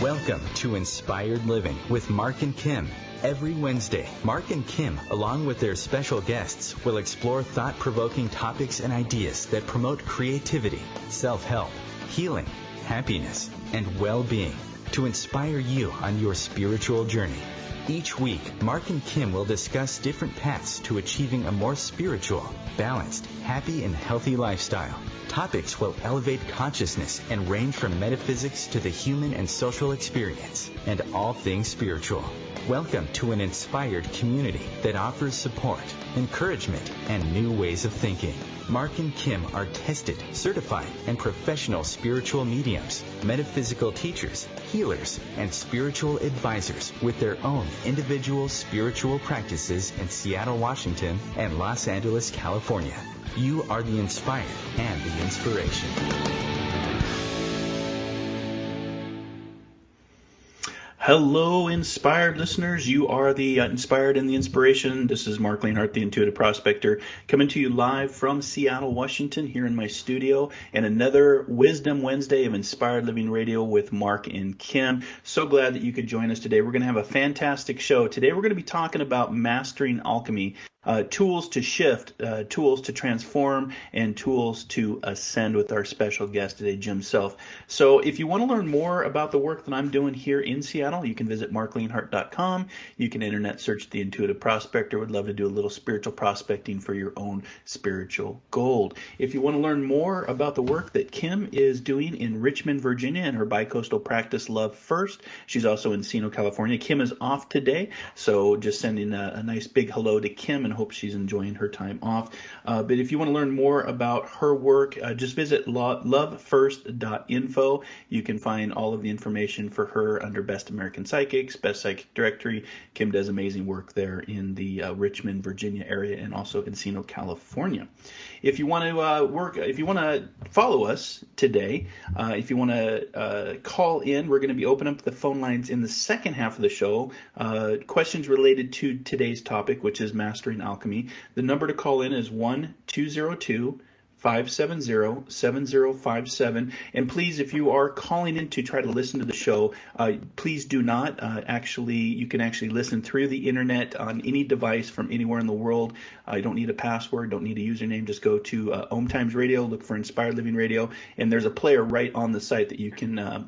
Welcome to Inspired Living with Mark and Kim. Every Wednesday, Mark and Kim, along with their special guests, will explore thought-provoking topics and ideas that promote creativity, self-help, healing, happiness, and well-being to inspire you on your spiritual journey. Each week, Mark and Kim will discuss different paths to achieving a more spiritual, balanced, happy, and healthy lifestyle. Topics will elevate consciousness and range from metaphysics to the human and social experience, and all things spiritual. Welcome to an inspired community that offers support, encouragement, and new ways of thinking. Mark and Kim are tested, certified, and professional spiritual mediums, metaphysical teachers, healers, and spiritual advisors with their own individual spiritual practices in Seattle, Washington, and Los Angeles, California. You are the inspired and the inspiration. Hello, inspired listeners. You are the inspired and the inspiration. This is Mark Leonhardt, the Intuitive Prospector, coming to you live from Seattle, Washington, here in my studio, and another Wisdom Wednesday of Inspired Living Radio with Mark and Kim. So glad that you could join us today. We're going to have a fantastic show. Today we're going to be talking about Mastering Alchemy. Tools to shift, tools to transform, and tools to ascend with our special guest today, Jim Self. So if you want to learn more about the work that I'm doing here in Seattle, you can visit markleonhardt.com. You can internet search The Intuitive Prospector. Would love to do a little spiritual prospecting for your own spiritual gold. If you want to learn more about the work that Kim is doing in Richmond, Virginia, and her bicoastal practice, Love First, she's also in Encino, California. Kim is off today, so just sending a nice big hello to Kim and hope she's enjoying her time off. But if you want to learn more about her work, just visit lovefirst.info. You can find all of the information for her under Best American Psychics, Best Psychic Directory. Kim does amazing work there in the Richmond, Virginia area, and also Encino, California. If you want to follow us today, if you want to call in, we're going to be opening up the phone lines in the second half of the show. Questions related to today's topic, which is Mastering Alchemy. The number to call in is 1-202-570-7057. And please, if you are calling in to try to listen to the show, please do not. You can actually listen through the internet on any device from anywhere in the world. You don't need a password, don't need a username. Just go to Om Times Radio, look for Inspired Living Radio, and there's a player right on the site that you can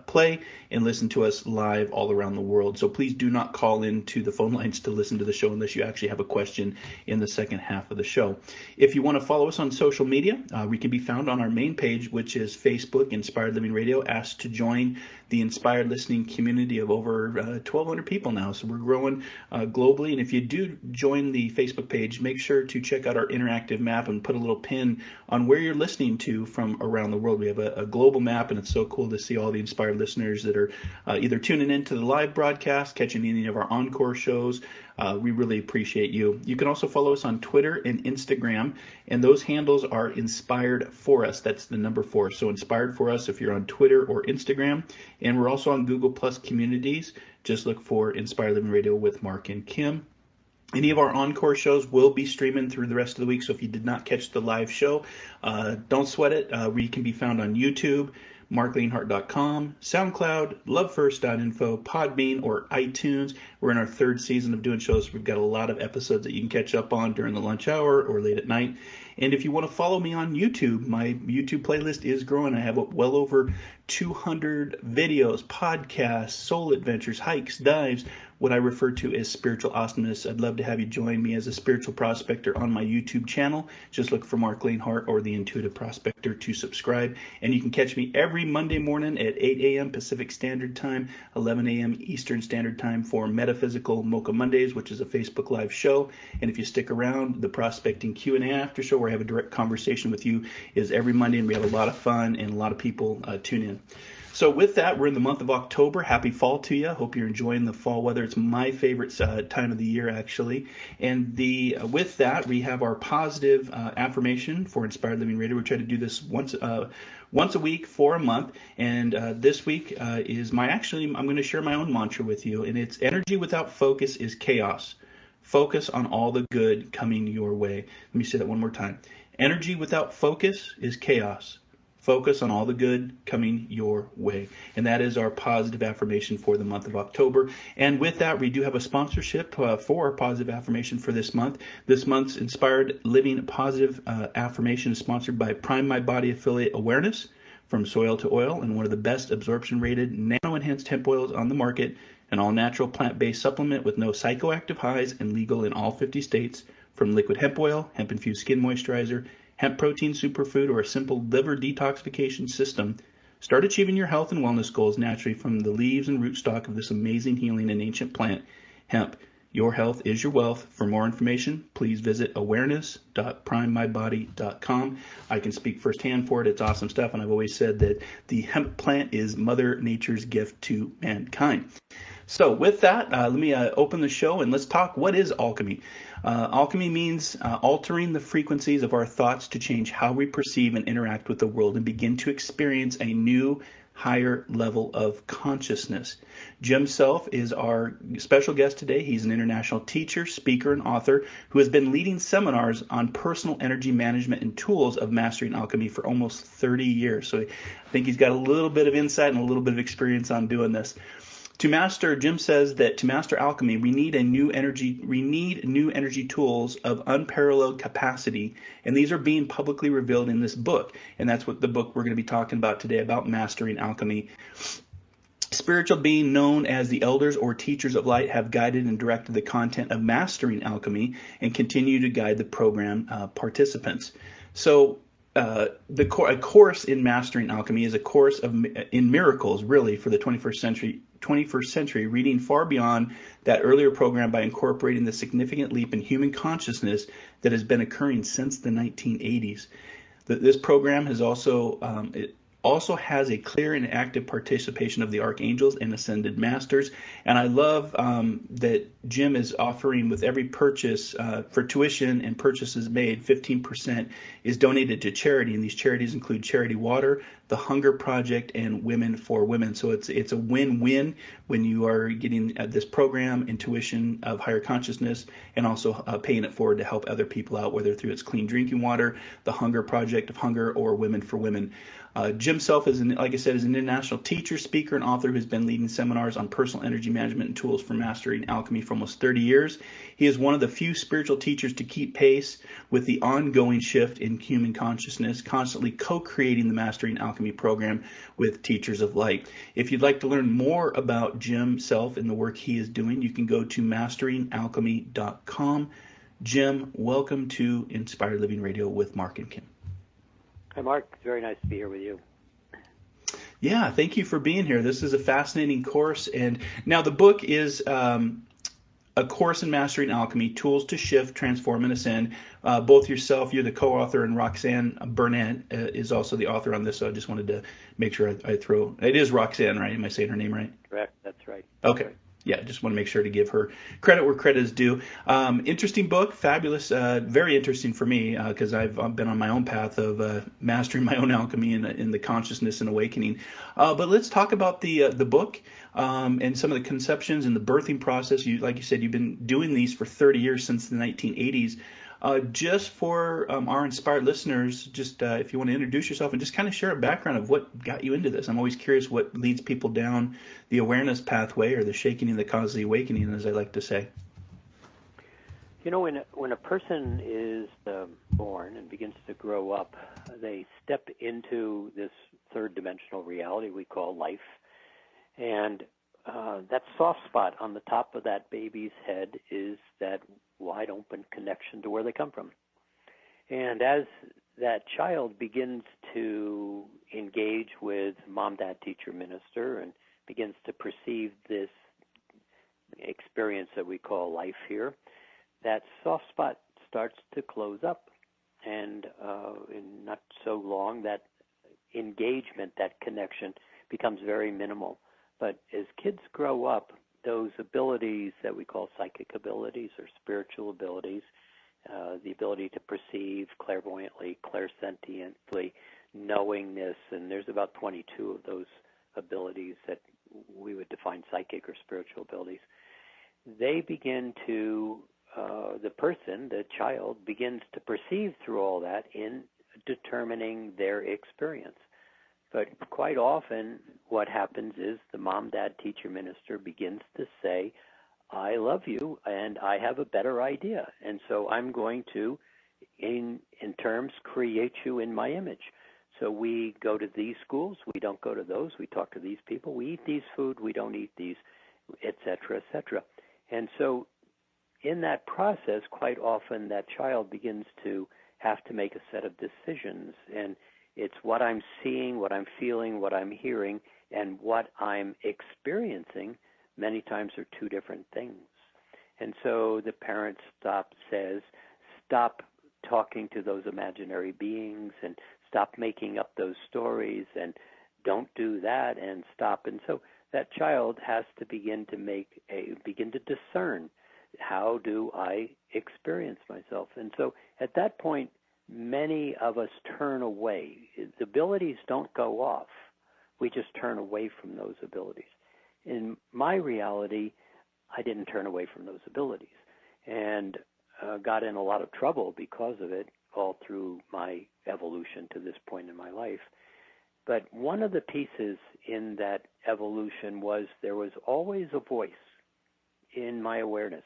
play and listen to us live all around the world. So please do not call in to the phone lines to listen to the show unless you actually have a question in the second half of the show. If you want to follow us on social media, we can be found on our main page, which is Facebook, Inspired Living Radio. Asked to join the inspired listening community of over 1,200 people now. So we're growing globally. And if you do join the Facebook page, make sure to check out our interactive map and put a little pin on where you're listening to from around the world. We have a global map, and it's so cool to see all the inspired listeners that are either tuning into the live broadcast, catching any of our encore shows. We really appreciate you. You can also follow us on Twitter and Instagram, and those handles are Inspired For Us. That's the number 4. So Inspired For Us if you're on Twitter or Instagram. And we're also on Google Plus Communities. Just look for Inspired Living Radio with Mark and Kim. Any of our encore shows will be streaming through the rest of the week, so if you did not catch the live show, don't sweat it. We can be found on YouTube, markleonhardt.com, SoundCloud, lovefirst.info, Podbean, or iTunes. We're in our 3rd season of doing shows. We've got a lot of episodes that you can catch up on during the lunch hour or late at night. And if you want to follow me on YouTube, my YouTube playlist is growing. I have well over 200 videos, podcasts, soul adventures, hikes, dives, what I refer to as spiritual awesomeness. I'd love to have you join me as a spiritual prospector on my YouTube channel. Just look for Mark Leonhardt or the Intuitive Prospector to subscribe. And you can catch me every Monday morning at 8 a.m. Pacific Standard Time, 11 a.m. Eastern Standard Time for Metaphysical Mocha Mondays, which is a Facebook Live show. And if you stick around, the Prospecting Q&A after show, where I have a direct conversation with you, is every Monday, and we have a lot of fun and a lot of people tune in. So with that, we're in the month of October. Happy fall to you. Hope you're enjoying the fall weather. It's my favorite time of the year, actually. And with that, we have our positive affirmation for Inspired Living Radio. We try to do this once a week for a month. And this week I'm going to share my own mantra with you. And it's energy without focus is chaos. Focus on all the good coming your way. Let me say that one more time. Energy without focus is chaos. Focus on all the good coming your way. And that is our positive affirmation for the month of October. And with that, we do have a sponsorship for our positive affirmation for this month. This month's Inspired Living Positive Affirmation is sponsored by Prime My Body affiliate Awareness, from soil to oil, and one of the best absorption rated nano-enhanced hemp oils on the market, an all-natural plant-based supplement with no psychoactive highs and legal in all 50 states, from liquid hemp oil, hemp-infused skin moisturizer, hemp protein superfood, or a simple liver detoxification system. Start achieving your health and wellness goals naturally from the leaves and rootstock of this amazing healing and ancient plant, hemp. Your health is your wealth. For more information, please visit awareness.primemybody.com. I can speak firsthand for it. It's awesome stuff, and I've always said that the hemp plant is Mother Nature's gift to mankind. So with that, let me open the show and let's talk. What is alchemy? Alchemy means altering the frequencies of our thoughts to change how we perceive and interact with the world and begin to experience a new, higher level of consciousness. Jim Self is our special guest today. He's an international teacher, speaker, and author who has been leading seminars on personal energy management and tools of mastering alchemy for almost 30 years. So I think he's got a little bit of insight and a little bit of experience on doing this. Jim says that to master alchemy, we need new energy tools of unparalleled capacity, and these are being publicly revealed in this book. And that's what the book we're going to be talking about today, about Mastering Alchemy. Spiritual beings known as the elders or teachers of light have guided and directed the content of Mastering Alchemy and continue to guide the program participants. So a course in Mastering Alchemy is a course in miracles, really, for the 21st century, reading far beyond that earlier program by incorporating the significant leap in human consciousness that has been occurring since the 1980s. This program has also has a clear and active participation of the archangels and ascended masters. And I love that Jim is offering, with every purchase for tuition and purchases made, 15% is donated to charity. And these charities include Charity Water, the Hunger Project, and Women for Women. So it's a win-win when you are getting this program and tuition of higher consciousness, and also paying it forward to help other people out, whether through its clean drinking water, the Hunger Project of Hunger, or Women for Women. Jim Self, like I said, is an international teacher, speaker, and author who's been leading seminars on personal energy management and tools for mastering alchemy for almost 30 years. He is one of the few spiritual teachers to keep pace with the ongoing shift in human consciousness, constantly co-creating the Mastering Alchemy program with Teachers of Light. If you'd like to learn more about Jim Self and the work he is doing, you can go to masteringalchemy.com. Jim, welcome to Inspired Living Radio with Mark and Kim. Hi, Mark. It's very nice to be here with you. Yeah, thank you for being here. This is a fascinating course. And now the book is a course in Mastering Alchemy, Tools to Shift, Transform, and Ascend. Both yourself, you're the co-author, and Roxanne Burnett is also the author on this. So I just wanted to make sure I throw. It is Roxanne, right? Am I saying her name right? Correct. That's right. Okay. Yeah, just want to make sure to give her credit where credit is due. Interesting book, fabulous, very interesting for me because I've been on my own path of mastering my own alchemy in the consciousness and awakening. But let's talk about the book and some of the conceptions and the birthing process. Like you said, you've been doing these for 30 years, since the 1980s. Just for our inspired listeners, just if you want to introduce yourself and just kind of share a background of what got you into this. I'm always curious what leads people down the awareness pathway, or the shaking that causes the awakening, as I like to say. You know, when a person is born and begins to grow up, they step into this third dimensional reality we call life. And that soft spot on the top of that baby's head is that wide open connection to where they come from. And as that child begins to engage with mom, dad, teacher, minister, and begins to perceive this experience that we call life here, that soft spot starts to close up. And in not so long, that engagement, that connection becomes very minimal. But as kids grow up, those abilities that we call psychic abilities or spiritual abilities, the ability to perceive clairvoyantly, clairsentiently, knowingness, and there's about 22 of those abilities that we would define psychic or spiritual abilities. They begin to, the child begins to perceive through all that in determining their experience. But quite often what happens is the mom, dad, teacher, minister begins to say, I love you and I have a better idea. And so I'm going to, in terms, create you in my image. So we go to these schools, we don't go to those, we talk to these people, we eat these food, we don't eat these, et cetera, et cetera. And so in that process, quite often that child begins to have to make a set of decisions. And it's what I'm seeing, what I'm feeling, what I'm hearing, and what I'm experiencing many times are two different things. And so the parent says, stop talking to those imaginary beings and stop making up those stories and don't do that and stop. And so that child has to begin to discern, how do I experience myself? And so at that point, many of us turn away. The abilities don't go off. We just turn away from those abilities. In my reality, I didn't turn away from those abilities and got in a lot of trouble because of it all through my evolution to this point in my life. But one of the pieces in that evolution was there was always a voice in my awareness.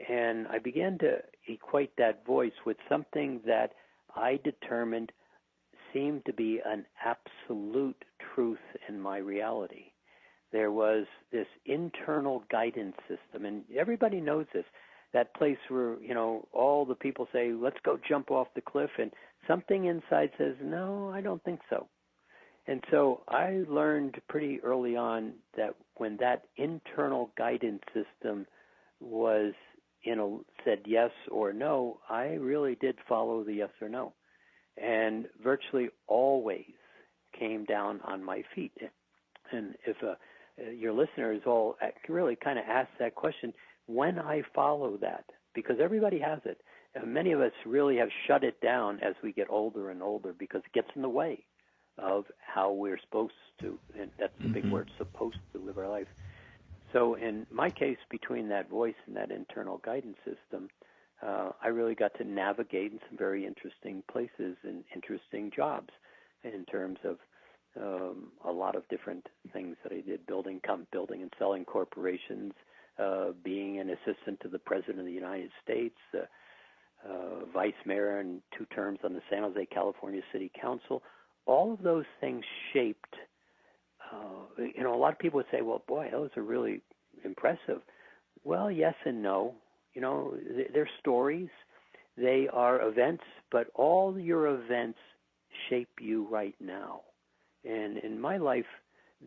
And I began to equate that voice with something that I determined seemed to be an absolute truth in my reality. There was this internal guidance system, and everybody knows this, that place where, all the people say, let's go jump off the cliff, and something inside says, no, I don't think so. And so I learned pretty early on that when that internal guidance system was said yes or no, I really did follow the yes or no, and virtually always came down on my feet. And if your listeners all really kind of ask that question, when I follow that, because everybody has it, and many of us really have shut it down as we get older and older because it gets in the way of how we're supposed to, and that's the big word, supposed to live our life. So in my case, between that voice and that internal guidance system, I really got to navigate in some very interesting places and interesting jobs in terms of a lot of different things that I did, building and selling corporations, being an assistant to the President of the United States, vice mayor and 2 terms on the San Jose, California City Council. All of those things shaped, a lot of people would say, well, boy, those are really impressive. Well, yes and no. They're stories. They are events, but all your events shape you right now. And in my life,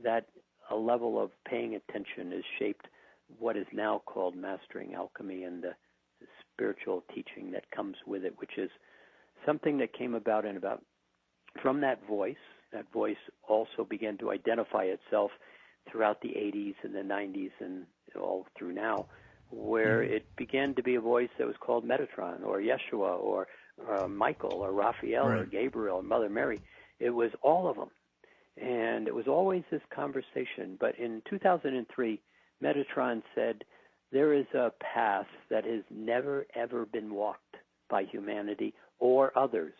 that a level of paying attention has shaped what is now called Mastering Alchemy and the spiritual teaching that comes with it, which is something that came about from that voice. That voice also began to identify itself throughout the 80s and the 90s and all through now, where it began to be a voice that was called Metatron or Yeshua or Michael or Raphael or Gabriel or Mother Mary. It was all of them. And it was always this conversation. But in 2003, Metatron said, there is a path that has never, ever been walked by humanity or others.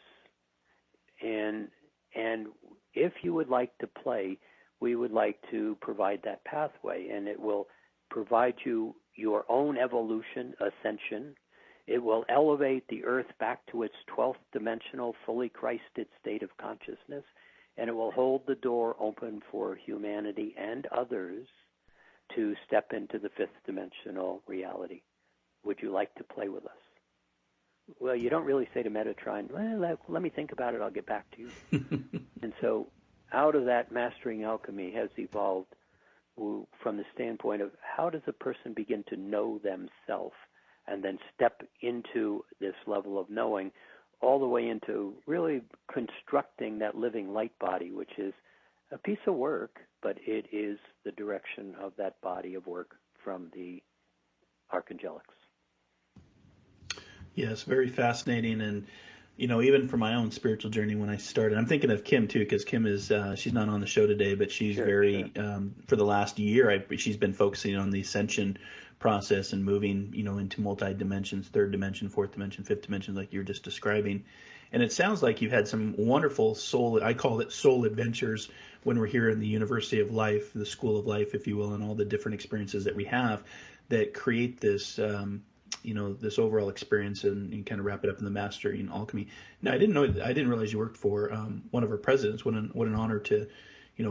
And if you would like to play, we would like to provide that pathway, and it will provide you your own evolution, ascension. It will elevate the earth back to its 12th dimensional, fully Christed state of consciousness, and it will hold the door open for humanity and others to step into the 5th dimensional reality. Would you like to play with us? Well, you don't really say to Metatron, well, let me think about it, I'll get back to you. And so out of that, Mastering Alchemy has evolved from the standpoint of how does a person begin to know themselves and then step into this level of knowing all the way into really constructing that living light body, which is a piece of work, but it is the direction of that body of work from the archangelics. Yes, very fascinating. And, even for my own spiritual journey when I started, I'm thinking of Kim too, because Kim is, she's not on the show today, but she's for the last year, she's been focusing on the ascension process and moving, into multi-dimensions, third dimension, fourth dimension, fifth dimension, like you're just describing. And it sounds like you've had some wonderful I call it soul adventures when we're here in the University of Life, the School of Life, if you will, and all the different experiences that we have that create this, this overall experience, and kind of wrap it up in the Mastering Alchemy. Now, I didn't realize you worked for one of our presidents. What an honor to,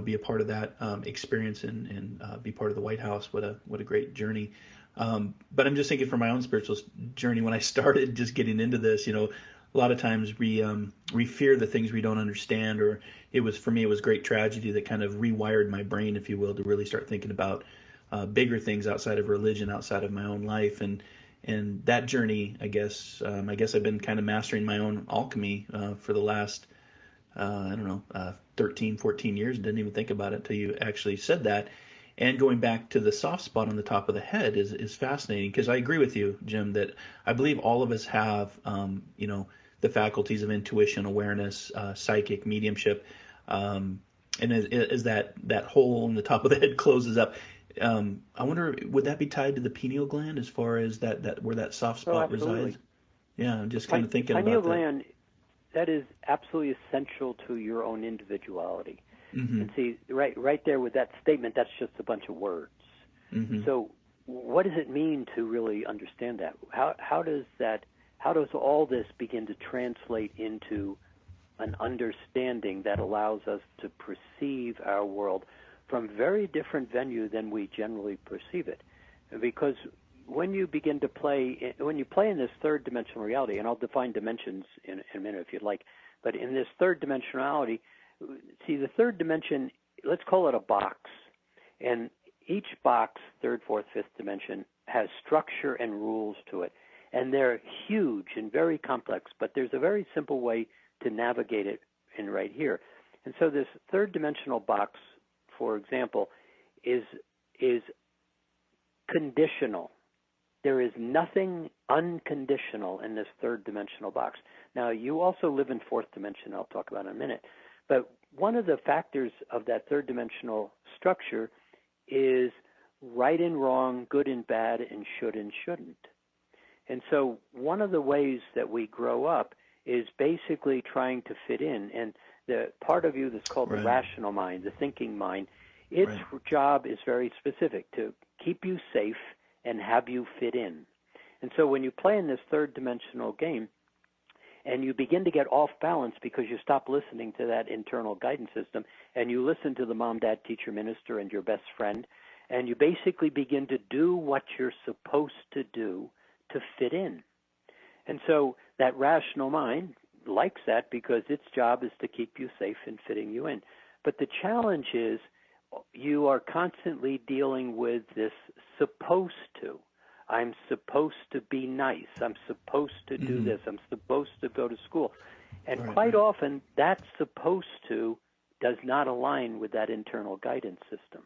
be a part of that experience and be part of the White House. What a great journey. But I'm just thinking for my own spiritual journey, when I started just getting into this, a lot of times we fear the things we don't understand, or for me it was great tragedy that kind of rewired my brain, if you will, to really start thinking about bigger things outside of religion, outside of my own life, and that journey, I guess I've been kind of mastering my own alchemy for the last 13, 14 years. Didn't even think about it until you actually said that. And going back to the soft spot on the top of the head is fascinating, because I agree with you, Jim, that I believe all of us have, the faculties of intuition, awareness, psychic, mediumship, and as that hole in the top of the head closes up, I wonder, would that be tied to the pineal gland as far as that where that soft spot resides? Yeah, I'm just kind of thinking about that. Pineal gland, that is absolutely essential to your own individuality. Mm-hmm. And see, right there with that statement, that's just a bunch of words. Mm-hmm. So what does it mean to really understand that? How does all this begin to translate into an understanding that allows us to perceive our world from very different venue than we generally perceive it? Because when you begin to play in this third dimensional reality, and I'll define dimensions in a minute if you'd like, but in this third dimensionality, see, the third dimension, let's call it a box, and each box, third, fourth, fifth dimension, has structure and rules to it, and they're huge and very complex, but there's a very simple way to navigate it in right here. And so this third dimensional box, for example, is conditional. There is nothing unconditional in this third dimensional box. Now, you also live in fourth dimension, I'll talk about in a minute. But one of the factors of that third dimensional structure is right and wrong, good and bad, and should and shouldn't. And so one of the ways that we grow up is basically trying to fit in. And the part of you that's called the rational mind, the thinking mind, its job is very specific, to keep you safe and have you fit in. And so when you play in this third dimensional game and you begin to get off balance because you stop listening to that internal guidance system and you listen to the mom, dad, teacher, minister, and your best friend, and you basically begin to do what you're supposed to do to fit in. And so that rational mind likes that because its job is to keep you safe and fitting you in. But the challenge is you are constantly dealing with this supposed to. I'm supposed to be nice. I'm supposed to do this. I'm supposed to go to school. And quite often that supposed to does not align with that internal guidance system.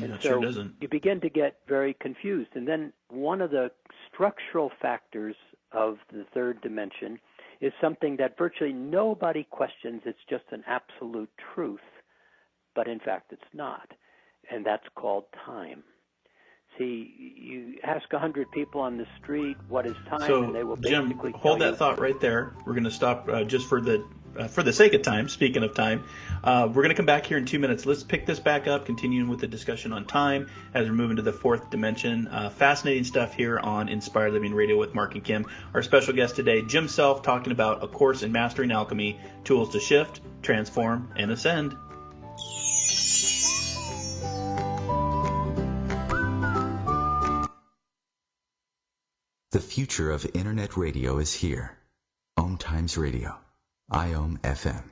And so sure doesn't. You begin to get very confused. And then one of the structural factors of the third dimension is something that virtually nobody questions. It's just an absolute truth. But in fact, it's not. And that's called time. See, you ask 100 people on the street, what is time? So, and they will Jim, basically hold that thought right there. We're going to stop just for the sake of time. Speaking of time, we're going to come back here in 2 minutes. Let's pick this back up, continuing with the discussion on time as we're moving to the fourth dimension. Fascinating stuff here on Inspired Living Radio with Mark and Kim. Our special guest today, Jim Self, talking about A Course in Mastering Alchemy, Tools to Shift, Transform, and Ascend. The future of Internet radio is here. Om Times Radio, IOM FM.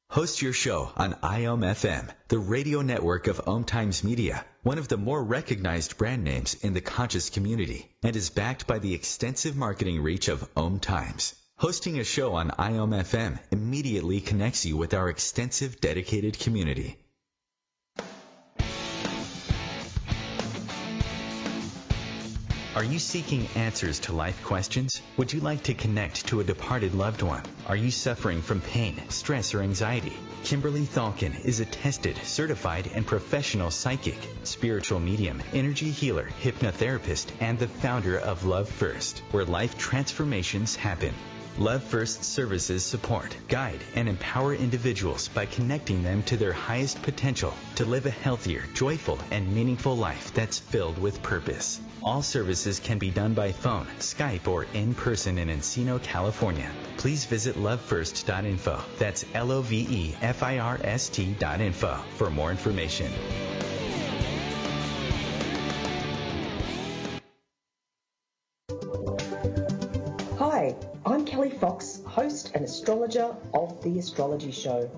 Host your show on IOM FM, the radio network of Om Times Media, one of the more recognized brand names in the conscious community, and is backed by the extensive marketing reach of Om Times. Hosting a show on IOM FM immediately connects you with our extensive dedicated community. Are you seeking answers to life questions? Would you like to connect to a departed loved one? Are you suffering from pain, stress, or anxiety? Kimberly Thalkin is a tested, certified, and professional psychic, spiritual medium, energy healer, hypnotherapist, and the founder of Love First, where life transformations happen. Love First services support, guide, and empower individuals by connecting them to their highest potential to live a healthier, joyful, and meaningful life that's filled with purpose. All services can be done by phone, Skype, or in person in Encino, California. Please visit lovefirst.info. That's LOVEFIRST.info for more information. Hi, I'm Kelly Fox, host and astrologer of The Astrology Show.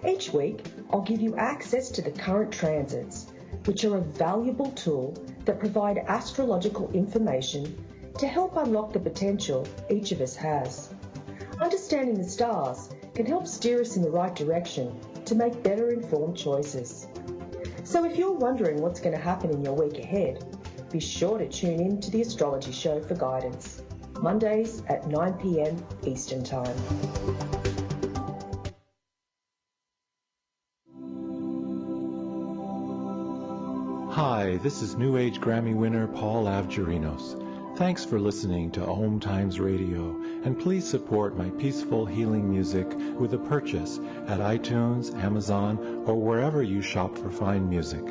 Each week, I'll give you access to the current transits, which are a valuable tool that provide astrological information to help unlock the potential each of us has. Understanding the stars can help steer us in the right direction to make better informed choices. So if you're wondering what's going to happen in your week ahead, be sure to tune in to The Astrology Show for guidance. Mondays at 9 p.m. Eastern Time. Hi, this is New Age Grammy winner Paul Avgerinos. Thanks for listening to Om Times Radio, and please support my peaceful healing music with a purchase at iTunes, Amazon, or wherever you shop for fine music.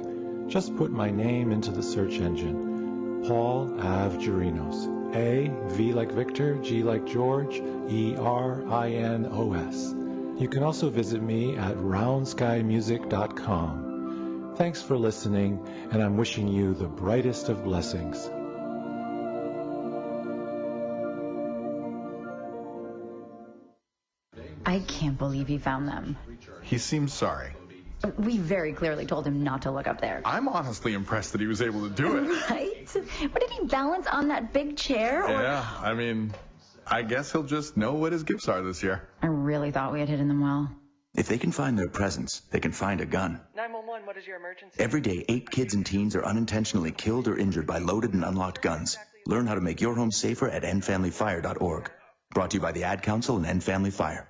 Just put my name into the search engine, Paul Avgerinos. A, V like Victor, G like George, E-R-I-N-O-S. You can also visit me at roundskymusic.com. Thanks for listening, and I'm wishing you the brightest of blessings. I can't believe he found them. He seems sorry. We very clearly told him not to look up there. I'm honestly impressed that he was able to do it. Right? But did he balance on that big chair? Or... Yeah, I mean, I guess he'll just know what his gifts are this year. I really thought we had hidden them well. If they can find their presents, they can find a gun. 911, what is your emergency? Every day, 8 kids and teens are unintentionally killed or injured by loaded and unlocked guns. Learn how to make your home safer at endfamilyfire.org. Brought to you by the Ad Council and End Family Fire.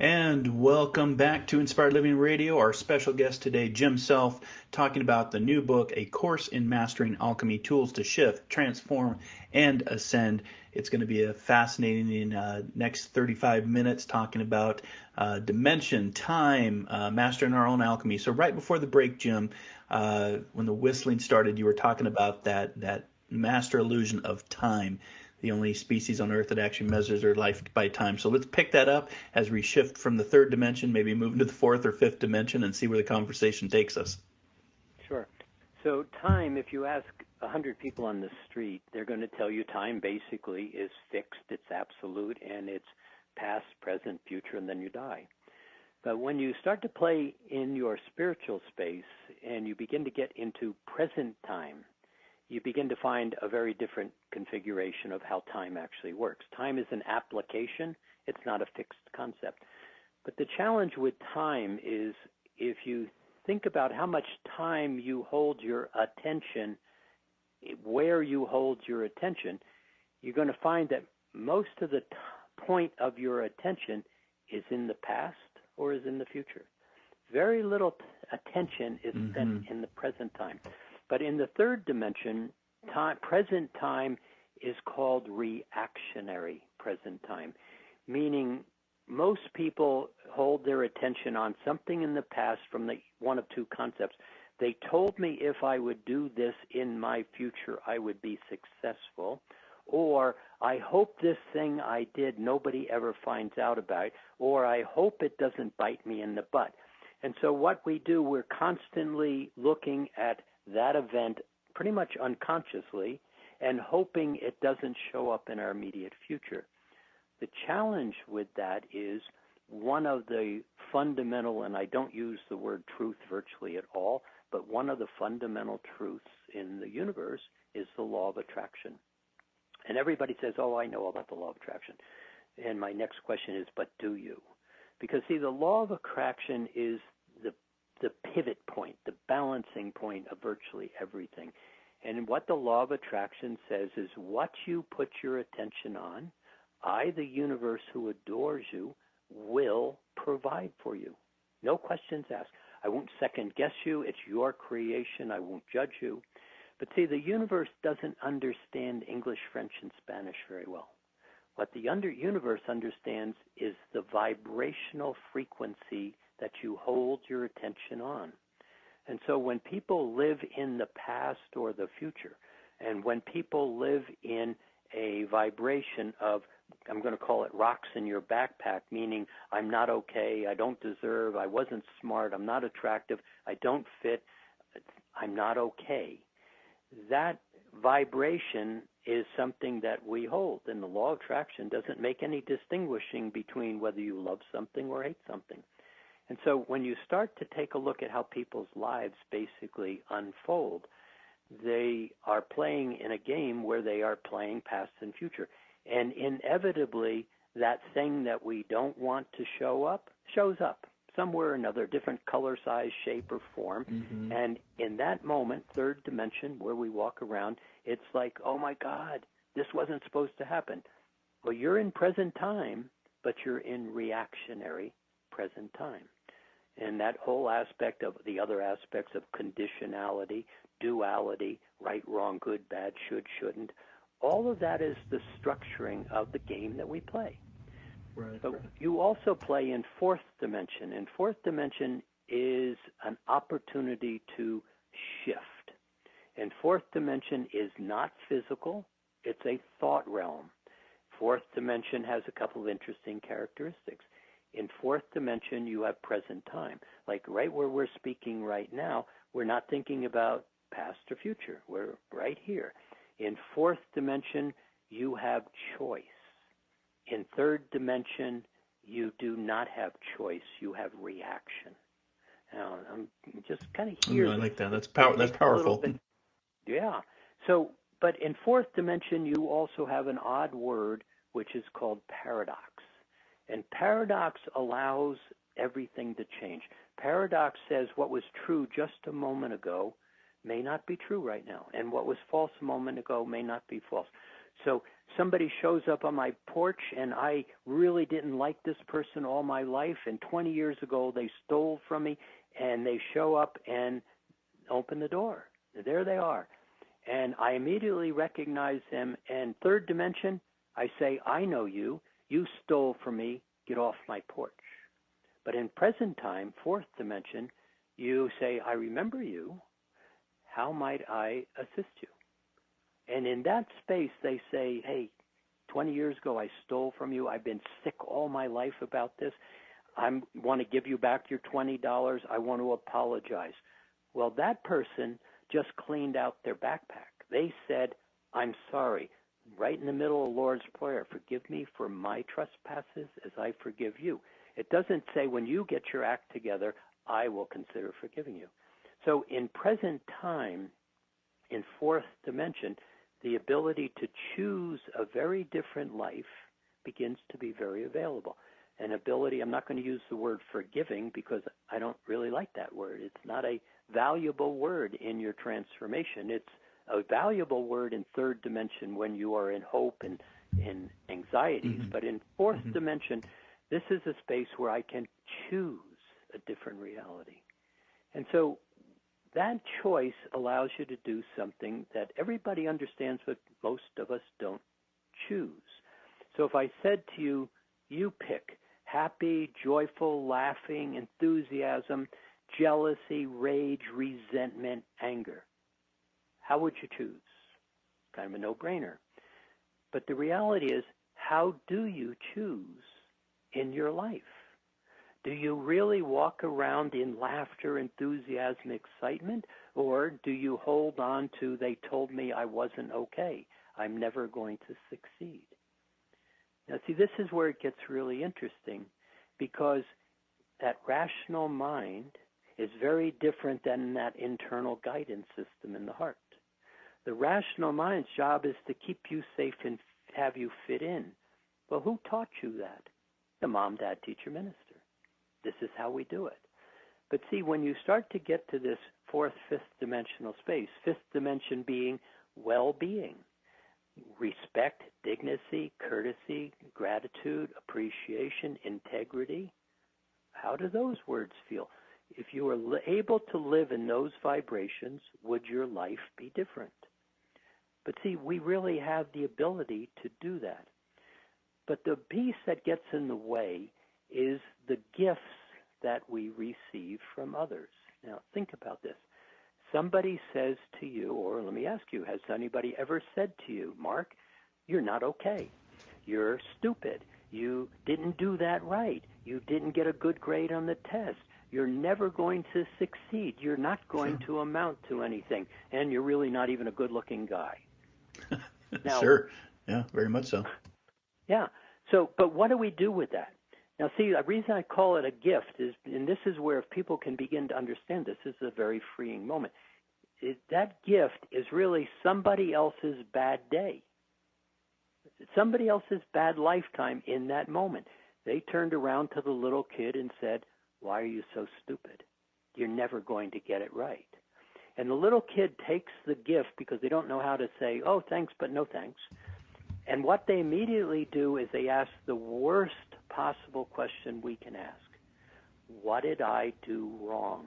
And welcome back to Inspired Living Radio. Our special guest today, Jim Self, talking about the new book, A Course in Mastering Alchemy, Tools to Shift, Transform, and Ascend. It's going to be a fascinating next 35 minutes talking about dimension, time, mastering our own alchemy. So right before the break, Jim, when the whistling started, you were talking about that master illusion of time. The only species on Earth that actually measures their life by time. So let's pick that up as we shift from the third dimension, maybe move into the fourth or fifth dimension, and see where the conversation takes us. Sure. So time, if you ask 100 people on the street, they're going to tell you time basically is fixed, it's absolute, and it's past, present, future, and then you die. But when you start to play in your spiritual space and you begin to get into present time, you begin to find a very different configuration of how time actually works. Time is an application. It's not a fixed concept. But the challenge with time is if you think about how much time you hold your attention, where you hold your attention, you're going to find that most of the point of your attention is in the past or is in the future. Very little attention is spent in the present time. But in the third dimension, present time is called reactionary present time, meaning most people hold their attention on something in the past from one of two concepts. They told me if I would do this in my future, I would be successful, or I hope this thing I did nobody ever finds out about, or I hope it doesn't bite me in the butt. And so what we do, we're constantly looking at that event pretty much unconsciously and hoping it doesn't show up in our immediate future. The challenge with that is one of the fundamental, and I don't use the word truth virtually at all, but one of the fundamental truths in the universe is the law of attraction. And everybody says, oh, I know about the law of attraction. And my next question is, but do you? Because, see, the law of attraction is the the pivot point, the balancing point of virtually everything. And what the law of attraction says is what you put your attention on, I, the universe who adores you, will provide for you. No questions asked. I won't second guess you. It's your creation. I won't judge you. But see, the universe doesn't understand English, French, and Spanish very well. What the universe understands is the vibrational frequency that you hold your attention on. And so when people live in the past or the future, and when people live in a vibration of, I'm going to call it rocks in your backpack, meaning I'm not okay, I don't deserve, I wasn't smart, I'm not attractive, I don't fit, I'm not okay. That vibration is something that we hold, and the law of attraction doesn't make any distinguishing between whether you love something or hate something. And so when you start to take a look at how people's lives basically unfold, they are playing in a game where they are playing past and future. And inevitably, that thing that we don't want to show up shows up somewhere or another, different color, size, shape, or form. Mm-hmm. And in that moment, third dimension, where we walk around, it's like, oh my God, this wasn't supposed to happen. Well, you're in present time, but you're in reactionary present time. And that whole aspect of the other aspects of conditionality, duality, right, wrong, good, bad, should, shouldn't, all of that is the structuring of the game that we play. Right. But you also play in fourth dimension, and fourth dimension is an opportunity to shift. And fourth dimension is not physical, it's a thought realm. Fourth dimension has a couple of interesting characteristics. In fourth dimension, you have present time. Like right where we're speaking right now, we're not thinking about past or future. We're right here. In fourth dimension, you have choice. In third dimension, you do not have choice. You have reaction. Now, I'm just kind of here. I like that. That's powerful. Yeah. So, but in fourth dimension, you also have an odd word, which is called paradox. And paradox allows everything to change. Paradox says what was true just a moment ago may not be true right now, and what was false a moment ago may not be false. So somebody shows up on my porch, and I really didn't like this person all my life, and 20 years ago they stole from me, and they show up and open the door. There they are. And I immediately recognize them, and third dimension, I say, I know you. You stole from me. Get off my porch. But in present time, fourth dimension, you say, I remember you. How might I assist you? And in that space, they say, hey, 20 years ago, I stole from you. I've been sick all my life about this. I want to give you back your $20. I want to apologize. Well, that person just cleaned out their backpack. They said, I'm sorry. Right in the middle of the Lord's Prayer, forgive me for my trespasses as I forgive you. It doesn't say when you get your act together, I will consider forgiving you. So in present time, in fourth dimension, the ability to choose a very different life begins to be very available. An ability, I'm not going to use the word forgiving because I don't really like that word. It's not a valuable word in your transformation. It's a valuable word in third dimension when you are in hope and in anxieties. Mm-hmm. But in fourth mm-hmm. dimension, this is a space where I can choose a different reality. And so that choice allows you to do something that everybody understands, but most of us don't choose. So if I said to you, you pick happy, joyful, laughing, enthusiasm, jealousy, rage, resentment, anger, how would you choose? Kind of a no-brainer. But the reality is, how do you choose in your life? Do you really walk around in laughter, enthusiasm, excitement, or do you hold on to, they told me I wasn't okay, I'm never going to succeed? Now, see, this is where it gets really interesting, because that rational mind is very different than that internal guidance system in the heart. The rational mind's job is to keep you safe and have you fit in. Well, who taught you that? The mom, dad, teacher, minister. This is how we do it. But see, when you start to get to this fourth, fifth dimensional space, fifth dimension being well-being, respect, dignity, courtesy, gratitude, appreciation, integrity, how do those words feel? If you were able to live in those vibrations, would your life be different? But see, we really have the ability to do that. But the piece that gets in the way is the gifts that we receive from others. Now, think about this. Somebody says to you, or let me ask you, has anybody ever said to you, Mark, you're not okay. You're stupid. You didn't do that right. You didn't get a good grade on the test. You're never going to succeed. You're not going to amount to anything. And you're really not even a good-looking guy. Now, sure. Yeah, very much so. Yeah. So, but what do we do with that? Now, see, the reason I call it a gift is, and this is where if people can begin to understand this is a very freeing moment. That gift is really somebody else's bad day. Somebody else's bad lifetime in that moment. They turned around to the little kid and said, why are you so stupid? You're never going to get it right. And the little kid takes the gift because they don't know how to say, oh, thanks, but no thanks. And what they immediately do is they ask the worst possible question we can ask. What did I do wrong?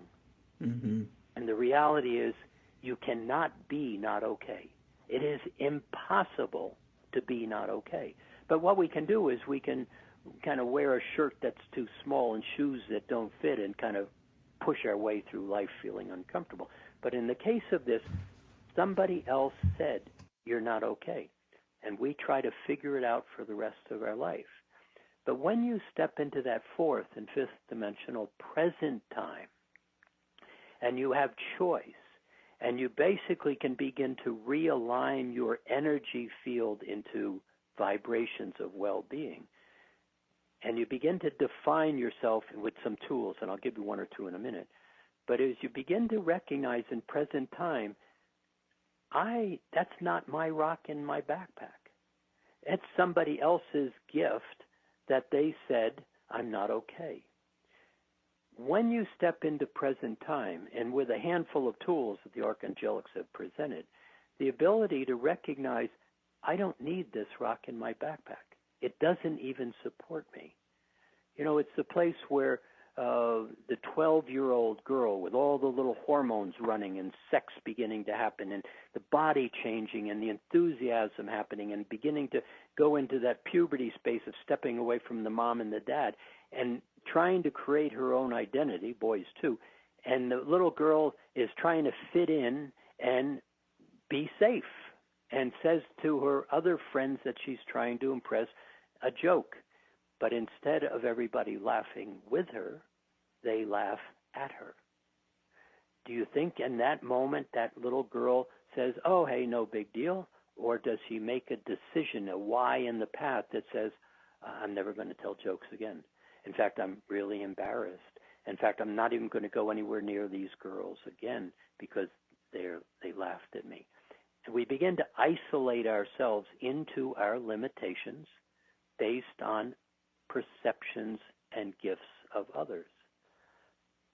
Mm-hmm. And the reality is you cannot be not okay. It is impossible to be not okay. But what we can do is we can kind of wear a shirt that's too small and shoes that don't fit and kind of push our way through life feeling uncomfortable. But in the case of this, somebody else said, you're not okay. And we try to figure it out for the rest of our life. But when you step into that fourth and fifth dimensional present time, and you have choice, and you basically can begin to realign your energy field into vibrations of well-being, and you begin to define yourself with some tools, and I'll give you one or two in a minute, but as you begin to recognize in present time, that's not my rock in my backpack. It's somebody else's gift that they said, I'm not okay. When you step into present time, and with a handful of tools that the Archangelics have presented, the ability to recognize, I don't need this rock in my backpack. It doesn't even support me. You know, it's the place where the 12-year-old girl with all the little hormones running and sex beginning to happen and the body changing and the enthusiasm happening and beginning to go into that puberty space of stepping away from the mom and the dad and trying to create her own identity, boys too, and the little girl is trying to fit in and be safe and says to her other friends that she's trying to impress a joke. But instead of everybody laughing with her, they laugh at her. Do you think in that moment that little girl says, oh, hey, no big deal? Or does she make a decision, a why in the path that says, I'm never going to tell jokes again. In fact, I'm really embarrassed. In fact, I'm not even going to go anywhere near these girls again because they laughed at me. And we begin to isolate ourselves into our limitations based on perceptions and gifts of others.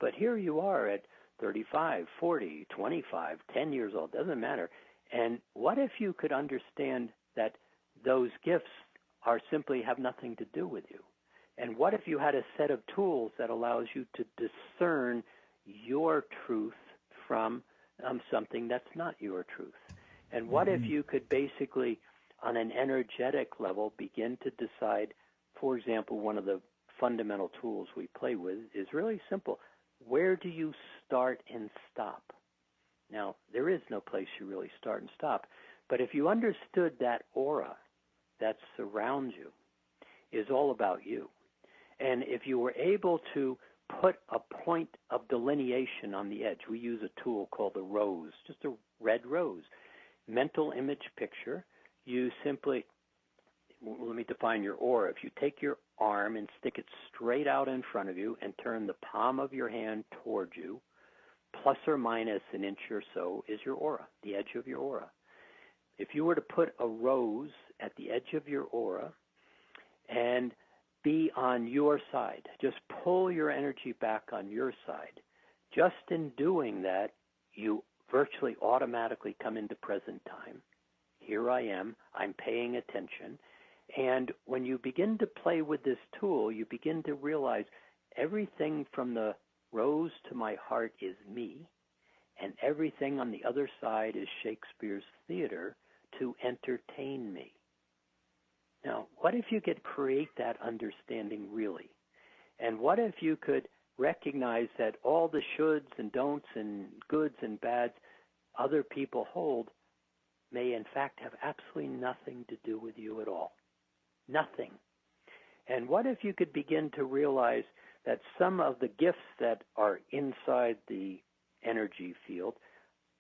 But here you are at 35, 40, 25, 10 years old, doesn't matter. And what if you could understand that those gifts are simply have nothing to do with you? And what if you had a set of tools that allows you to discern your truth from something that's not your truth? And what if you could basically, on an energetic level, begin to decide, for example, one of the fundamental tools we play with is really simple. Where do you start and stop? Now, there is no place you really start and stop, but if you understood that aura that surrounds you is all about you, and if you were able to put a point of delineation on the edge, we use a tool called the rose, just a red rose, mental image picture, you simply, let me define your aura. If you take your arm and stick it straight out in front of you and turn the palm of your hand toward you, plus or minus an inch or so is your aura, the edge of your aura. If you were to put a rose at the edge of your aura and be on your side, just pull your energy back on your side, just in doing that, you virtually automatically come into present time. Here I am. I'm paying attention. And when you begin to play with this tool, you begin to realize everything from the rose to my heart is me, and everything on the other side is Shakespeare's theater to entertain me. Now, what if you could create that understanding really? And what if you could recognize that all the shoulds and don'ts and goods and bads other people hold may in fact have absolutely nothing to do with you at all? Nothing. And what if you could begin to realize that some of the gifts that are inside the energy field,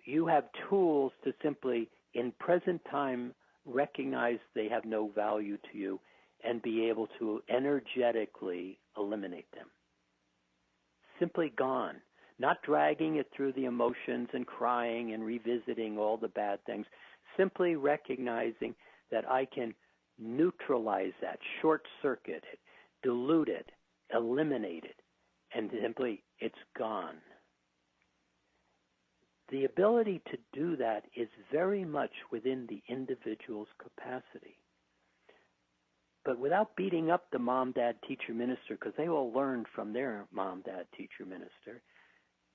you have tools to simply, in present time, recognize they have no value to you and be able to energetically eliminate them. Simply gone. Not dragging it through the emotions and crying and revisiting all the bad things. Simply recognizing that I can neutralize that, short circuit it, dilute it, eliminate it, and simply it's gone. The ability to do that is very much within the individual's capacity. But without beating up the mom, dad, teacher, minister, because they all learned from their mom, dad, teacher, minister,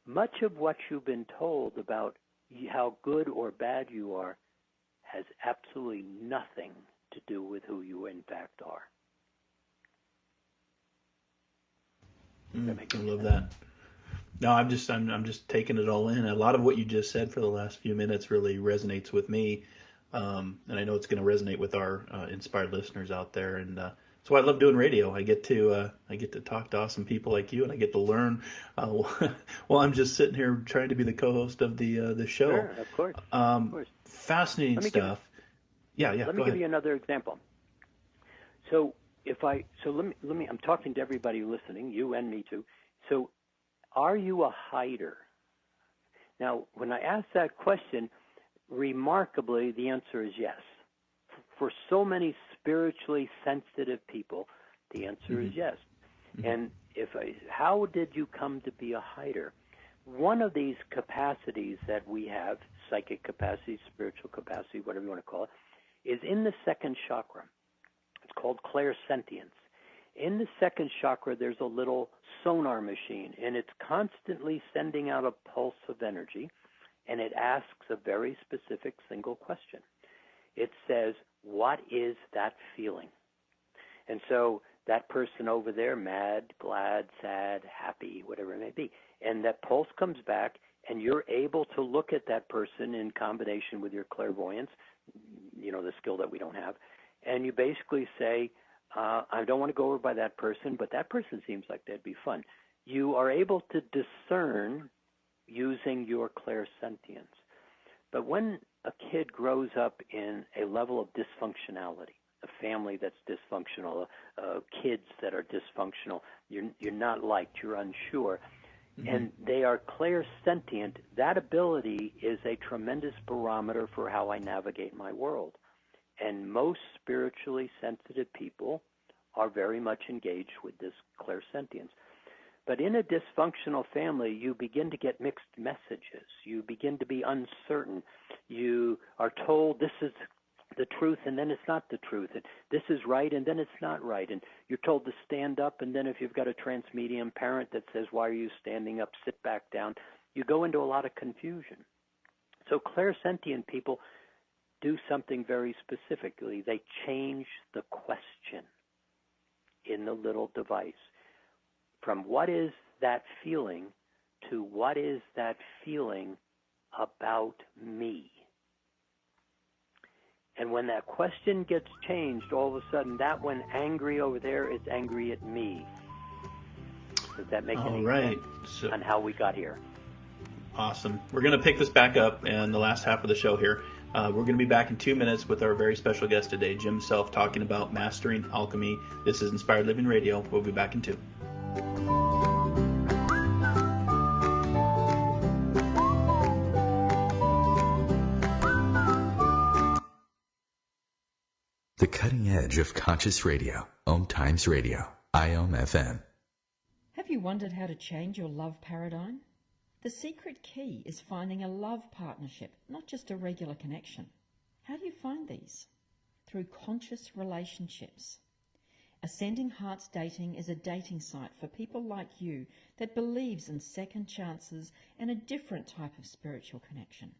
much of what you've been told about how good or bad you are has absolutely nothing to do with who you in fact are. I love that. No, I'm just taking it all in. A lot of what you just said for the last few minutes really resonates with me, and I know it's going to resonate with our inspired listeners out there. And that's why I love doing radio. I get to talk to awesome people like you, and I get to learn while I'm just sitting here trying to be the co-host of the show. Sure, of course. Fascinating stuff. Let me give you another example. So let me. I'm talking to everybody listening, you and me too. So, are you a hider? Now, when I ask that question, remarkably, the answer is yes. For so many spiritually sensitive people, the answer is yes. And how did you come to be a hider? One of these capacities that we have, psychic capacity, spiritual capacity, whatever you want to call it, is in the second chakra. It's called clairsentience. In the second chakra, there's a little sonar machine, and it's constantly sending out a pulse of energy, and it asks a very specific single question. It says, what is that feeling? And so that person over there, mad, glad, sad, happy, whatever it may be, and that pulse comes back, and you're able to look at that person in combination with your clairvoyance, the skill that we don't have, and you basically say, I don't want to go over by that person, but that person seems like that'd be fun. You are able to discern using your clairsentience. But when a kid grows up in a level of dysfunctionality, a family that's dysfunctional, kids that are dysfunctional, you're not liked, you're unsure, and they are clairsentient, that ability is a tremendous barometer for how I navigate my world. And most spiritually sensitive people are very much engaged with this clairsentience. But in a dysfunctional family, you begin to get mixed messages. You begin to be uncertain. You are told this is the truth, and then it's not the truth. And this is right, and then it's not right. And you're told to stand up, and then if you've got a transmedium parent that says, why are you standing up, sit back down, you go into a lot of confusion. So clairsentient people do something very specifically. They change the question in the little device from what is that feeling to what is that feeling about me. And when that question gets changed, all of a sudden that one angry over there is angry at me. Does that make any sense on how we got here? Awesome. We're going to pick this back up in the last half of the show here. We're going to be back in 2 minutes with our very special guest today, Jim Self, talking about Mastering Alchemy. This is Inspired Living Radio. We'll be back in 2. The cutting edge of conscious radio. Om Times Radio. IOM FM. Have you wondered how to change your love paradigm? The secret key is finding a love partnership, not just a regular connection. How do you find these? Through conscious relationships. Ascending Hearts Dating is a dating site for people like you that believes in second chances and a different type of spiritual connection.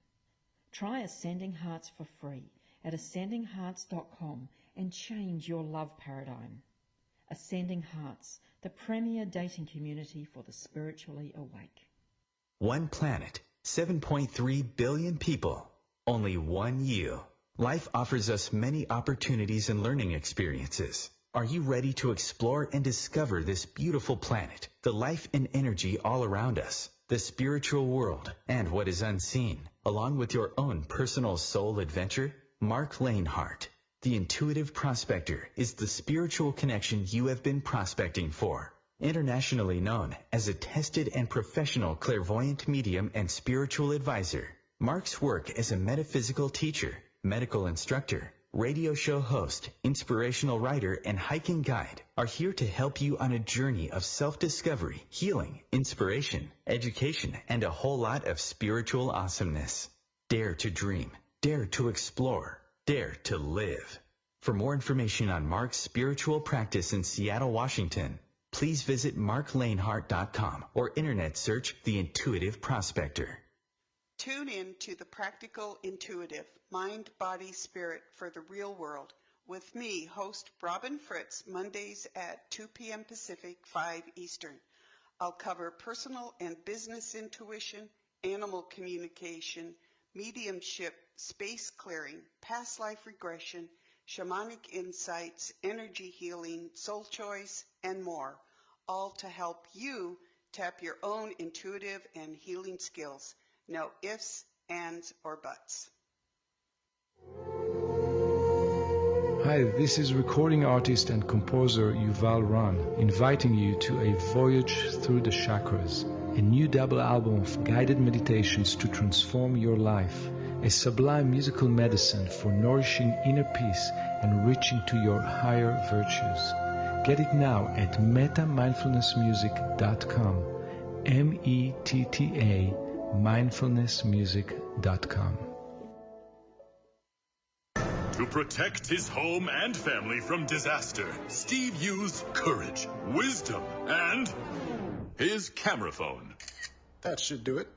Try Ascending Hearts for free at ascendinghearts.com and change your love paradigm. Ascending Hearts, the premier dating community for the spiritually awake. One planet, 7.3 billion people, only one you. Life offers us many opportunities and learning experiences. Are you ready to explore and discover this beautiful planet, the life and energy all around us, the spiritual world, and what is unseen, along with your own personal soul adventure? Mark Lanehart, the intuitive prospector, is the spiritual connection you have been prospecting for. Internationally known as a tested and professional clairvoyant medium and spiritual advisor, Mark's work as a metaphysical teacher, medical instructor, radio show host, inspirational writer, and hiking guide are here to help you on a journey of self-discovery, healing, inspiration, education, and a whole lot of spiritual awesomeness. Dare to dream. Dare to explore. Dare to live. For more information on Mark's spiritual practice in Seattle, Washington, please visit marklanehart.com or internet search The Intuitive Prospector. Tune in to The Practical Intuitive, Mind, Body, Spirit for the Real World with me, host Robin Fritz, Mondays at 2 p.m. Pacific, 5 Eastern. I'll cover personal and business intuition, animal communication, mediumship, space clearing, past life regression, shamanic insights, energy healing, soul choice, and more, all to help you tap your own intuitive and healing skills. No ifs, ands, or buts. Hi, this is recording artist and composer Yuval Ran, inviting you to a voyage through the chakras, a new double album of guided meditations to transform your life, a sublime musical medicine for nourishing inner peace and reaching to your higher virtues. Get it now at metamindfulnessmusic.com, METTA mindfulnessmusic.com. To protect his home and family from disaster, Steve used courage, wisdom, and his camera phone. That should do it.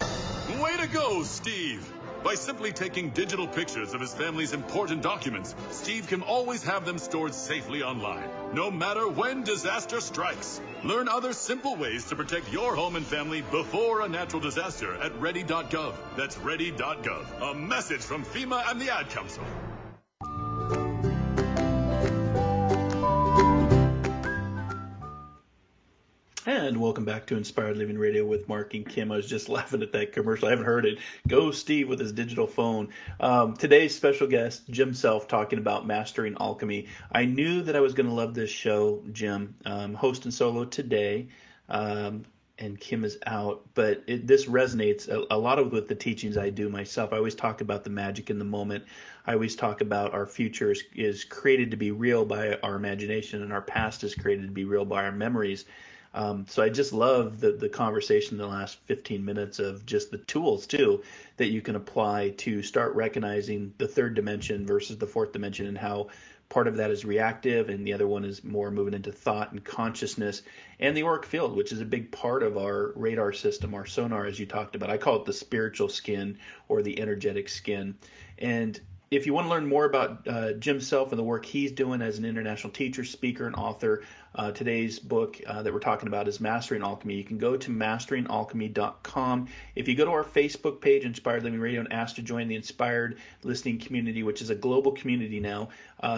Way to go, Steve! By simply taking digital pictures of his family's important documents, Steve can always have them stored safely online, no matter when disaster strikes. Learn other simple ways to protect your home and family before a natural disaster at ready.gov. That's ready.gov. A message from FEMA and the Ad Council. And welcome back to Inspired Living Radio with Mark and Kim. I was just laughing at that commercial. I haven't heard it. Go Steve with his digital phone. Today's special guest, Jim Self, talking about Mastering Alchemy. I knew that I was going to love this show, Jim. Host and solo today, and Kim is out. But this resonates a lot with the teachings I do myself. I always talk about the magic in the moment. I always talk about our future is created to be real by our imagination, and our past is created to be real by our memories. So I just love the conversation in the last 15 minutes of just the tools, too, that you can apply to start recognizing the third dimension versus the fourth dimension, and how part of that is reactive and the other one is more moving into thought and consciousness, and the auric field, which is a big part of our radar system, our sonar, as you talked about. I call it the spiritual skin or the energetic skin. And if you want to learn more about Jim Self and the work he's doing as an international teacher, speaker, and author, today's book that we're talking about is Mastering Alchemy. You can go to masteringalchemy.com. If you go to our Facebook page, Inspired Living Radio, and ask to join the Inspired Listening Community, which is a global community now,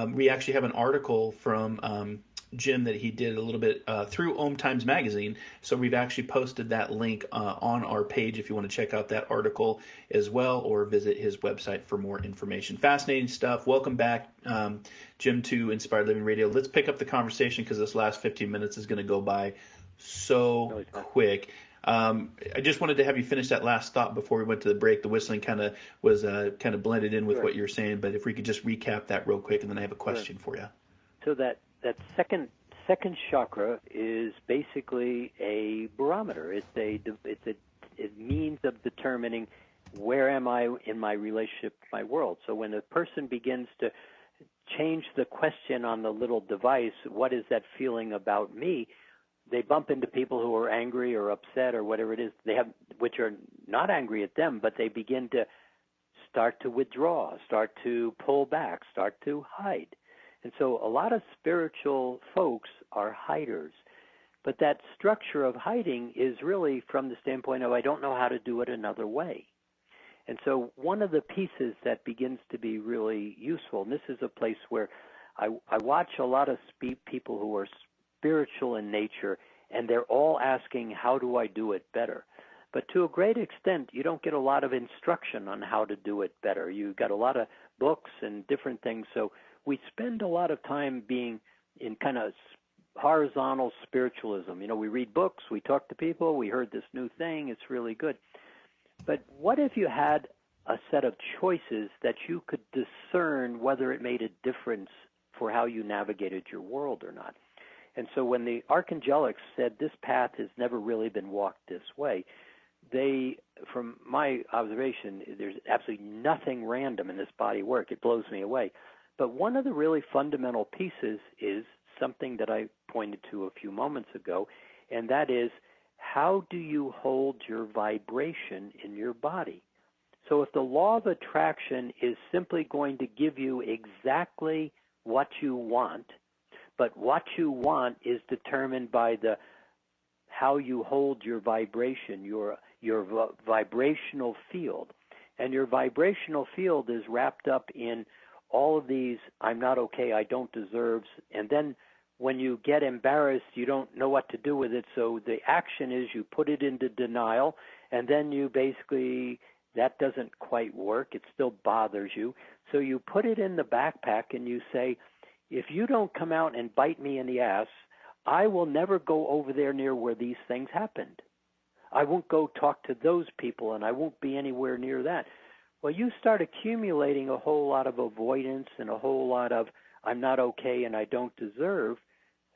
we actually have an article from Jim that he did a little bit through Om Times Magazine. So we've actually posted that link on our page if you want to check out that article as well, or visit his website for more information. Fascinating stuff. Welcome back, Jim, to Inspired Living Radio. Let's pick up the conversation because this last 15 minutes is going to go by so quick. I just wanted to have you finish that last thought before we went to the break. The whistling kind of was kind of blended in with what you're saying, but if we could just recap that real quick, and then I have a question for you. So that second chakra is basically a barometer. It's a means of determining where am I in my relationship, my world. So when a person begins to change the question on the little device, what is that feeling about me, they bump into people who are angry or upset or whatever it is they have, which are not angry at them, but they begin to start to withdraw, start to pull back, start to hide. And so a lot of spiritual folks are hiders. But that structure of hiding is really from the standpoint of I don't know how to do it another way. And so one of the pieces that begins to be really useful, and this is a place where I watch a lot of people who are spiritual in nature, and they're all asking, how do I do it better? But to a great extent, you don't get a lot of instruction on how to do it better. You've got a lot of books and different things. So we spend a lot of time being in kind of horizontal spiritualism. You know, we read books, we talk to people, we heard this new thing, it's really good. But what if you had a set of choices that you could discern whether it made a difference for how you navigated your world or not? And so when the archangelics said this path has never really been walked this way, they, from my observation, there's absolutely nothing random in this body work. It blows me away. But one of the really fundamental pieces is something that I pointed to a few moments ago, and that is, how do you hold your vibration in your body? So if the law of attraction is simply going to give you exactly what you want, but what you want is determined by how you hold your vibration, your vibrational field. And your vibrational field is wrapped up in all of these, I'm not okay, I don't deserve, and then when you get embarrassed, you don't know what to do with it, so the action is you put it into denial, and then you basically, that doesn't quite work, it still bothers you, so you put it in the backpack and you say, if you don't come out and bite me in the ass, I will never go over there near where these things happened. I won't go talk to those people, and I won't be anywhere near that. Well, you start accumulating a whole lot of avoidance and a whole lot of I'm not okay and I don't deserve.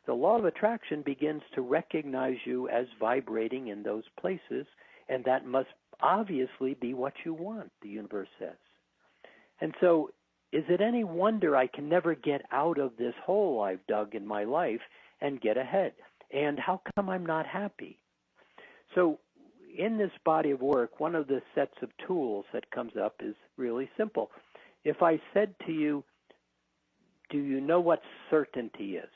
The law of attraction begins to recognize you as vibrating in those places, and that must obviously be what you want, the universe says. And so is it any wonder I can never get out of this hole I've dug in my life and get ahead? And how come I'm not happy? So in this body of work, one of the sets of tools that comes up is really simple. If I said to you, do you know what certainty is?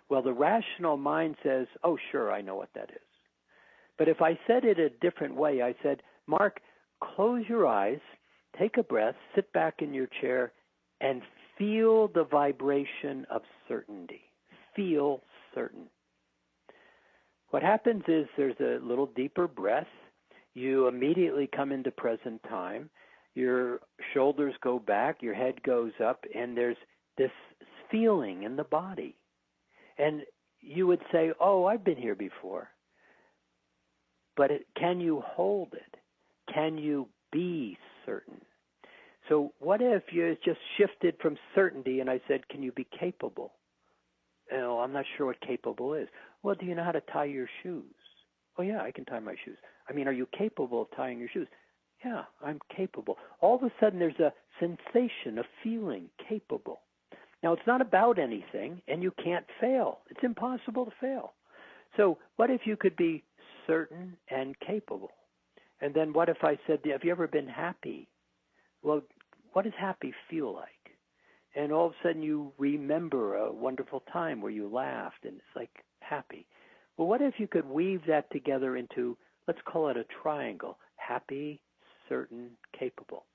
Well, the rational mind says, oh, sure, I know what that is. But if I said it a different way, I said, Mark, close your eyes, take a breath, sit back in your chair, and feel the vibration of certainty. Feel certain. What happens is there's a little deeper breath. You immediately come into present time. Your shoulders go back, your head goes up, and there's this feeling in the body. And you would say, oh, I've been here before. But can you hold it? Can you be certain? So what if you just shifted from certainty and I said, can you be capable? Oh, I'm not sure what capable is. Well, do you know how to tie your shoes? Oh, yeah, I can tie my shoes. I mean, are you capable of tying your shoes? Yeah, I'm capable. All of a sudden there's a sensation, a feeling, capable. Now, it's not about anything, and you can't fail. It's impossible to fail. So what if you could be certain and capable? And then what if I said, have you ever been happy? Well, what does happy feel like? And all of a sudden you remember a wonderful time where you laughed, and it's like happy. Well, what if you could weave that together into, let's call it a triangle, happy, certain, capable.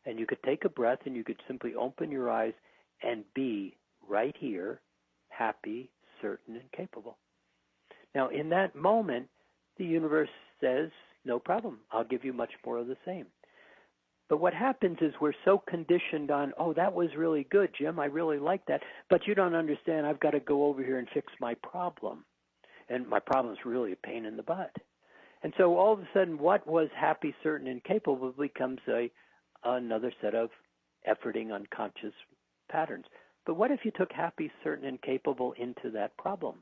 And you could take a breath and you could simply open your eyes and be right here, happy, certain, and capable. Now, in that moment, the universe says, no problem, I'll give you much more of the same. But what happens is we're so conditioned on, oh, that was really good, Jim, I really like that, but you don't understand, I've got to go over here and fix my problem. And my problem is really a pain in the butt. And so all of a sudden, what was happy, certain, and capable becomes another set of efforting unconscious patterns. But what if you took happy, certain, and capable into that problem,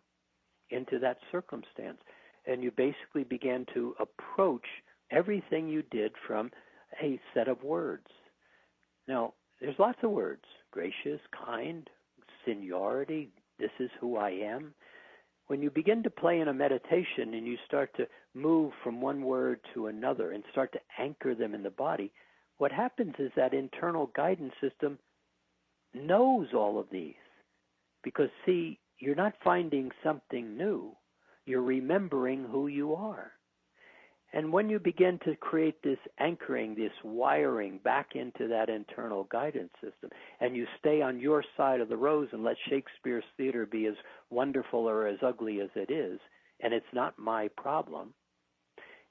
into that circumstance? and you basically began to approach everything you did from a set of words. Now, there's lots of words: gracious, kind, seniority, this is who I am. When you begin to play in a meditation and you start to move from one word to another and start to anchor them in the body, what happens is that internal guidance system knows all of these. Because, see, you're not finding something new. You're remembering who you are. And when you begin to create this anchoring, this wiring back into that internal guidance system, and you stay on your side of the rose and let Shakespeare's theater be as wonderful or as ugly as it is, and it's not my problem,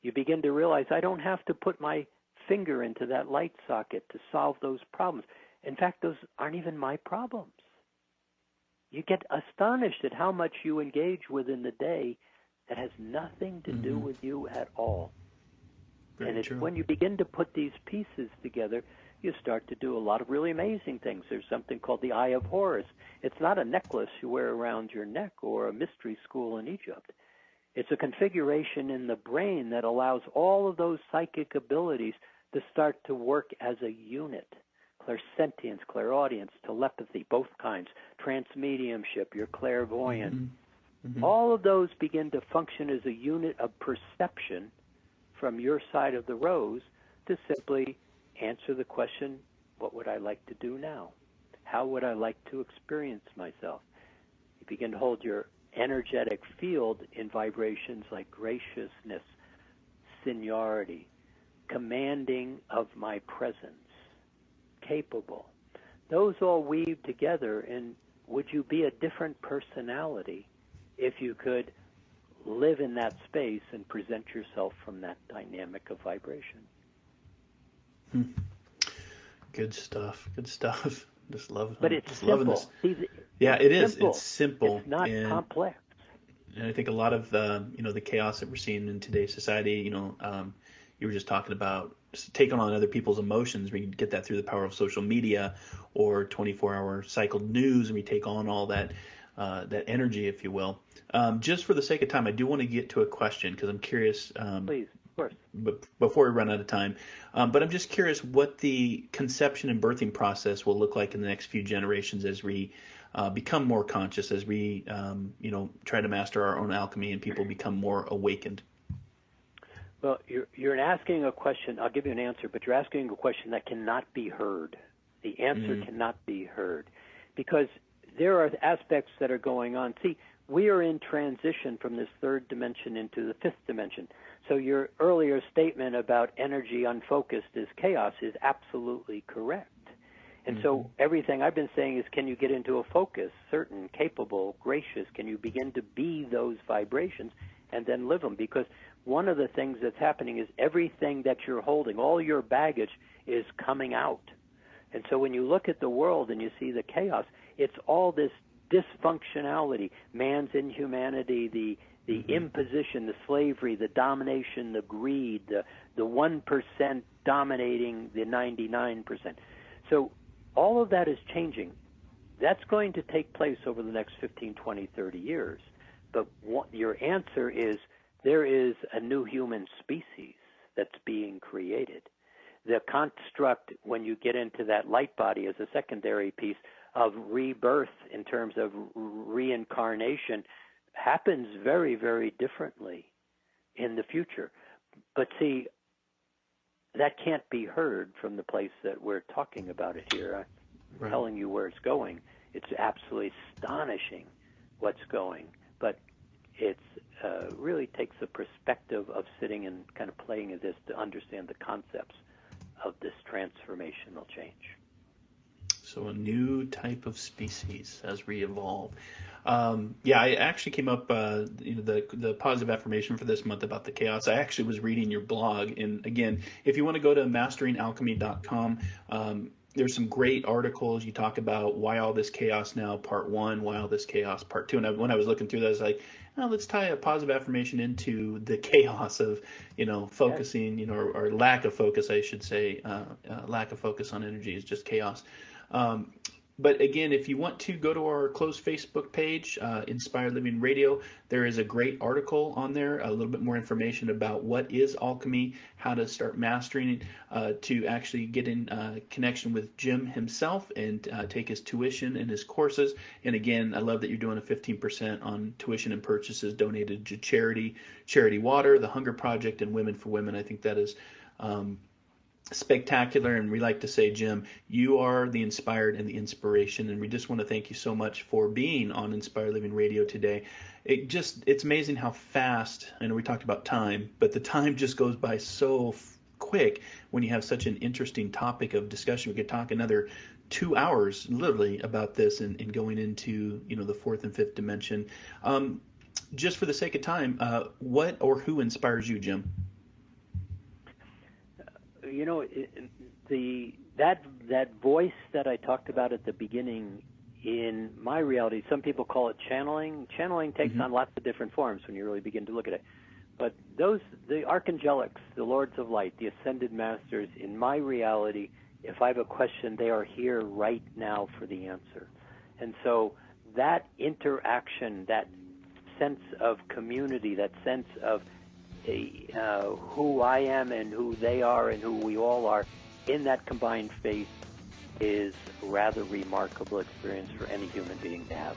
you begin to realize I don't have to put my finger into that light socket to solve those problems. In fact, those aren't even my problems. You get astonished at how much you engage with in the day that has nothing to do with you at all. Very and it's true. when you begin to put these pieces together, you start to do a lot of really amazing things. There's something called the Eye of Horus. It's not a necklace you wear around your neck or a mystery school in Egypt. It's a configuration in the brain that allows all of those psychic abilities to start to work as a unit. Clairsentience, clairaudience, telepathy, both kinds, transmediumship, your clairvoyance. All of those begin to function as a unit of perception from your side of the rose to simply answer the question, what would I like to do now? How would I like to experience myself? You begin to hold your energetic field in vibrations like graciousness, seniority, commanding of my presence, capable. Those all weave together, and would you be a different personality if you could live in that space and present yourself from that dynamic of vibration? Good stuff. Good stuff. Just love. But it's just simple. loving this. See, Yeah, it is. simple. It's simple. It's not complex. And I think a lot of the chaos that we're seeing in today's society, you were just talking about taking on other people's emotions. We get that through the power of social media or 24-hour cycled news, and we take on all that energy, if you will. Just for the sake of time, I do want to get to a question because I'm curious. Please, of course. Before we run out of time, but I'm just curious what the conception and birthing process will look like in the next few generations as we become more conscious, as we try to master our own alchemy and people become more awakened. Well, you're asking a question. I'll give you an answer, but you're asking a question that cannot be heard. The answer cannot be heard because there are aspects that are going on. See, we are in transition from this third dimension into the fifth dimension. So your earlier statement about energy unfocused is chaos is absolutely correct. And so everything I've been saying is, can you get into a focus, certain, capable, gracious? Can you begin to be those vibrations and then live them? Because one of the things that's happening is everything that you're holding, all your baggage is coming out. And so when you look at the world and you see the chaos, it's all this dysfunctionality, man's inhumanity, the imposition, the slavery, the domination, the greed, the 1% dominating the 99%. So all of that is changing. That's going to take place over the next 15, 20, 30 years. But your answer is there is a new human species that's being created. The construct, when you get into that light body as a secondary piece of rebirth in terms of reincarnation, happens very, very differently in the future. But see, that can't be heard from the place that we're talking about it here. I'm telling you where it's going. It's absolutely astonishing what's going. But it's really takes the perspective of sitting and kind of playing at this to understand the concepts of this transformational change. So a new type of species as we evolve. I actually came up, the positive affirmation for this month about the chaos. I actually was reading your blog, and again, if you want to go to masteringalchemy.com, there's some great articles. You talk about why all this chaos now, part 1, why all this chaos, part 2. And when I was looking through that, I was like, let's tie a positive affirmation into the chaos of, focusing, or lack of focus, I should say. Lack of focus on energy is just chaos. But again, if you want to go to our closed Facebook page, Inspired Living Radio, there is a great article on there, a little bit more information about what is alchemy, how to start mastering it, to actually get in connection with Jim himself and take his tuition and his courses. And again, I love that you're doing a 15% on tuition and purchases donated to Charity Water, the Hunger Project, and Women for Women. I think that is spectacular, and we like to say, Jim, you are the inspired and the inspiration, and we just want to thank you so much for being on Inspired Living Radio today. It's amazing how fast, I know we talked about time, but the time just goes by so quick when you have such an interesting topic of discussion. We could talk another 2 hours literally about this and going into the fourth and fifth dimension. Just for the sake of time, what or who inspires you, Jim? That voice that I talked about at the beginning, in my reality, some people call it channeling. Channeling takes on lots of different forms when you really begin to look at it. But the archangelics, the lords of light, the ascended masters, in my reality, if I have a question, they are here right now for the answer. And so that interaction, that sense of community, that sense of who I am and who they are and who we all are in that combined faith is a rather remarkable experience for any human being to have.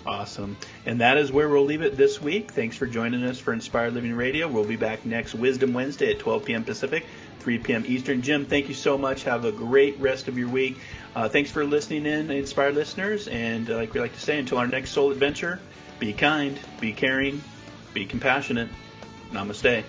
Awesome. And that is where we'll leave it this week. Thanks for joining us for Inspired Living Radio. We'll be back next Wisdom Wednesday at 12 p.m. Pacific, 3 p.m. Eastern. Jim, thank you so much. Have a great rest of your week. Thanks for listening in, Inspired listeners. And like we like to say, until our next soul adventure, be kind, be caring, be compassionate. Namaste.